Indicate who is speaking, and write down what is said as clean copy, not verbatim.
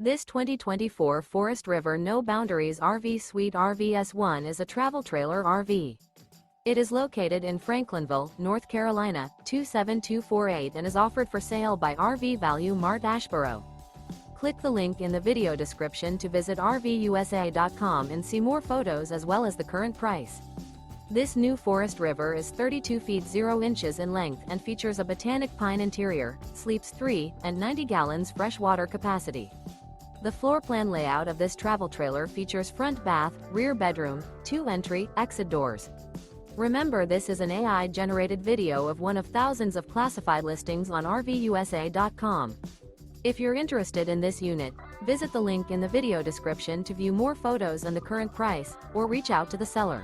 Speaker 1: This 2024 Forest River No Boundaries RV Suite RVS1 is a travel trailer RV. It is located in Franklinville, North Carolina, 27248 and is offered for sale by RV Value Mart Asheboro. Click the link in the video description to visit RVUSA.com and see more photos as well as the current price. This new Forest River is 32 feet 0 inches in length and features a Botanic Pine interior, sleeps 3, and 90 gallons fresh water capacity. The floor plan layout of this travel trailer features front bath, rear bedroom, 2 entry, exit doors. Remember, this is an AI-generated video of one of thousands of classified listings on RVUSA.com. If you're interested in this unit, visit the link in the video description to view more photos and the current price, or reach out to the seller.